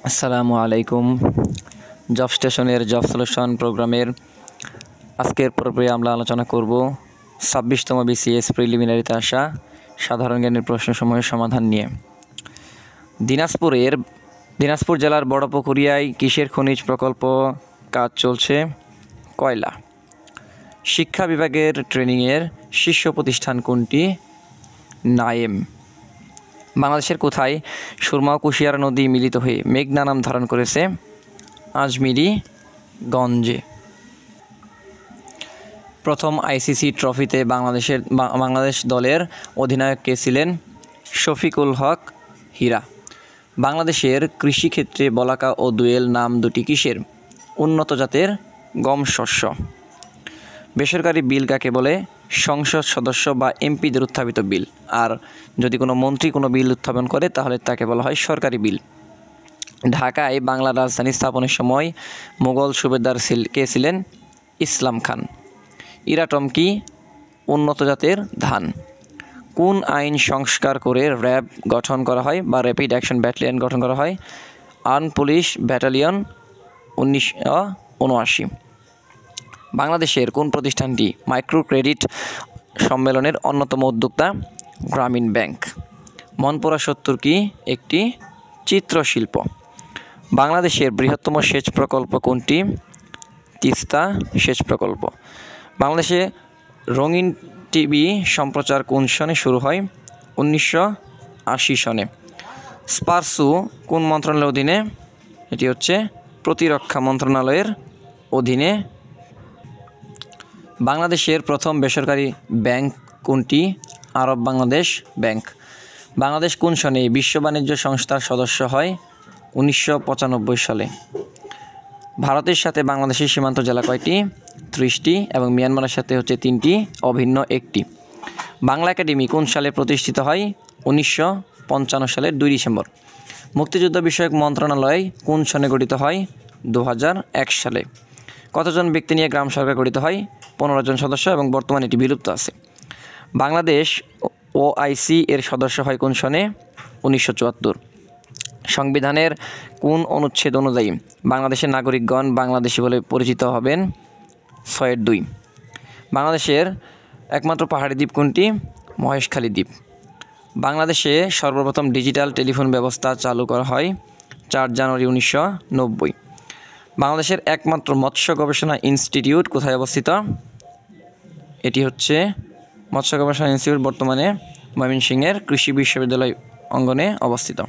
আসসালামু আলাইকুম। জব স্টেশনের জব সলিউশন প্রোগ্রামের আজকের পর্বে আমরা আলোচনা করব 26তম বিসিএস প্রিলিমিনারিতে আসা সাধারণ জ্ঞানের প্রশ্নসমূহের সমাধান নিয়ে। দিনাজপুর জেলার বড়পুকুরিয়ায় কিসের খনিজ প্রকল্প কাজ চলছে? কয়লা। শিক্ষা বিভাগের ট্রেনিংয়ের শীর্ষ প্রতিষ্ঠান কোনটি? নায়েম। বাংলাদেশের কোথায় সুরমা ও কুশিয়ারা নদী মিলিত হয়ে মেঘনা নাম ধারণ করেছে? আজমিরি গঞ্জে। প্রথম আইসিসি ট্রফিতে বাংলাদেশ দলের অধিনায়ক কে ছিলেন? শফিকুল হক হীরা। বাংলাদেশের কৃষিক্ষেত্রে বলাকা ও দোয়েল নাম দুটি কিসের? উন্নত জাতের গম শস্য। বেসরকারি বিল কাকে বলে? সংসদ সদস্য বা এমপিদের উত্থাপিত বিল। আর যদি কোনো মন্ত্রী কোনো বিল উত্থাপন করে তাহলে তাকে বলা হয় সরকারি বিল। ঢাকায় বাংলা রাজধানী স্থাপনের সময় মুঘল সুবেদার কে ছিলেন? ইসলাম খান। ইরাটম কি? উন্নত জাতের ধান। কোন আইন সংস্কার করে র্যাব গঠন করা হয় বা র্যাপিড অ্যাকশন ব্যাটালিয়ন গঠন করা হয়? Arm police battalion 1979। বাংলাদেশের কোন প্রতিষ্ঠানটি মাইক্রো ক্রেডিট সম্মেলনের অন্যতম উদ্যোক্তা? গ্রামীণ ব্যাংক। মনপুরা 70 কি? একটি চিত্রশিল্প। বাংলাদেশের বৃহত্তম সেচ প্রকল্প কোনটি? তিস্তা সেচ প্রকল্প। বাংলাদেশে রঙিন টিভি সম্প্রচার কোন সনে শুরু হয়? 1980 সনে। স্পারসু কোন মন্ত্রণালয়ের অধীনে? এটি হচ্ছে প্রতিরক্ষা মন্ত্রণালয়ের অধীনে। বাংলাদেশের প্রথম বেসরকারি ব্যাংক কোনটি? আরব বাংলাদেশ ব্যাংক। বাংলাদেশ কোন সনে বিশ্ব বাণিজ্য সংস্থার সদস্য হয়? 1995 সালে। ভারতের সাথে বাংলাদেশের সীমান্ত জেলা কয়টি? 30টি এবং মিয়ানমারের সাথে হচ্ছে 3টি অভিন্ন একটি। বাংলা একাডেমি কোন সালে প্রতিষ্ঠিত হয়? 1955 সালের 2 ডিসেম্বর। মুক্তিযুদ্ধ বিষয়ক মন্ত্রণালয় কোন সনে গঠিত হয়? 2001 সালে। কতজন ব্যক্তি নিয়ে গ্রাম সরকার গঠিত হয়? 15 জন সদস্য এবং বর্তমানে এটি বিলুপ্ত আছে। বাংলাদেশ ওআইসি এর সদস্য হয় কোন সনে? 1974। সংবিধানের কোন অনুচ্ছেদ অনুযায়ী বাংলাদেশের নাগরিকগণ বাংলাদেশি বলে পরিচিত হবেন? 6-2। বাংলাদেশের একমাত্র পাহাড়ি দ্বীপ কোনটি? মহেশখালী দ্বীপ। বাংলাদেশে সর্বপ্রথম ডিজিটাল টেলিফোন ব্যবস্থা চালু করা হয় 4 জানুয়ারি 1990। বাংলাদেশের একমাত্র মৎস্য গবেষণা ইনস্টিটিউট কোথায় অবস্থিত? এটি হচ্ছে মৎস্য গবেষণা ইনস্টিটিউট বর্তমানে ময়মনসিংহের কৃষি বিশ্ববিদ্যালয় অঙ্গনে অবস্থিত।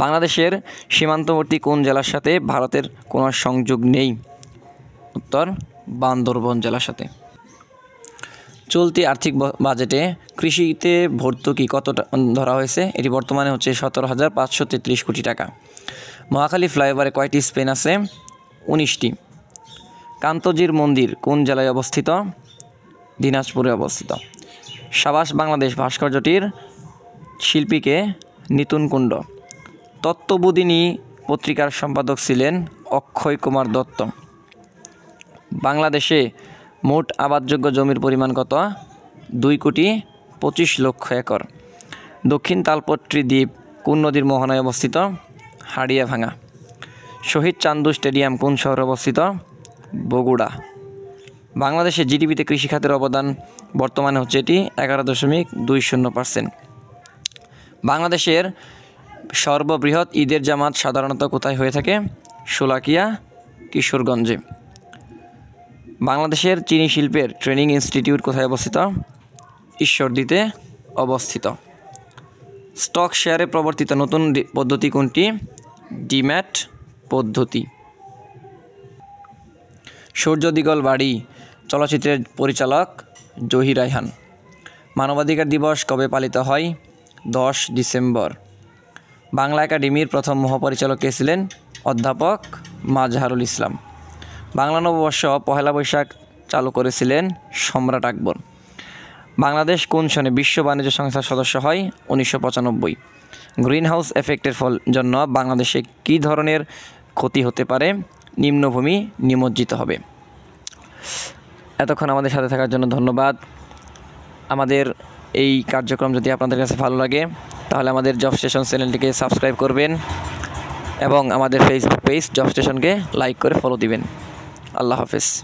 বাংলাদেশের সীমান্তবর্তী কোন জেলার সাথে ভারতের কোনো সংযোগ নেই? উত্তর বান্দরবান জেলার সাথে। চলতি আর্থিক বাজেটে কৃষিতে ভর্তুকি কত ধরা হয়েছে? এটি বর্তমানে হচ্ছে 17,533 কোটি টাকা। মহাখালী ফ্লাইওভারে কয়টি স্পেন আছে? 19টি। কান্তজির মন্দির কোন জেলায় অবস্থিত? দিনাজপুরে অবস্থিত। সাবাস বাংলাদেশ ভাস্কর্যটির শিল্পীকে? নিতুন কুণ্ড। তত্ত্ববোধিনী পত্রিকার সম্পাদক ছিলেন অক্ষয় কুমার দত্ত। বাংলাদেশে মোট আবাদযোগ্য জমির পরিমাণ কত? 2,25,00,000 একর। দক্ষিণ তালপট্রি দ্বীপ কোন নদীর মোহনায় অবস্থিত? হাড়িয়াভাঙা। শহীদ চান্দু স্টেডিয়াম কোন শহরে অবস্থিত? বগুড়া। বাংলাদেশে জিডিপিতে কৃষি খাতের অবদান বর্তমানে হচ্ছে এটি 11.20%। বাংলাদেশের সর্ববৃহৎ ঈদের জামাত সাধারণত কোথায় হয়ে থাকে? শোলাকিয়া, কিশোরগঞ্জে। বাংলাদেশের চিনি শিল্পের ট্রেনিং ইনস্টিটিউট কোথায় অবস্থিত? ঈশ্বরদীতে অবস্থিত। স্টক শেয়ারে প্রবর্তিত নতুন পদ্ধতি কোনটি? ডিম্যাট পদ্ধতি। সূর্য দিগল বাড়ি চলচ্চিত্রের পরিচালক জহির রায়হান। মানবাধিকার দিবস কবে পালিত হয়? 10 ডিসেম্বর। বাংলা একাডেমির প্রথম মহাপরিচালক কে ছিলেন? অধ্যাপক মাজহারুল ইসলাম। বাংলা নববর্ষ পহেলা বৈশাখ চালু করেছিলেন সম্রাট আকবর। বাংলাদেশ কোন সনে বিশ্ব বাণিজ্য সংস্থার সদস্য হয়? 1995। গ্রিন হাউস এফেক্টের জন্য বাংলাদেশে কী ধরনের ক্ষতি হতে পারে? নিম্নভূমি নিমজ্জিত হবে। এতক্ষণ আমাদের সাথে থাকার জন্য ধন্যবাদ। আমাদের এই কার্যক্রম যদি আপনাদের কাছে ভালো লাগে তাহলে আমাদের জব স্টেশন চ্যানেলটিকে সাবস্ক্রাইব করবেন এবং আমাদের ফেসবুক পেজ জব স্টেশনকে লাইক করে ফলো দিবেন। আল্লাহ হাফেজ।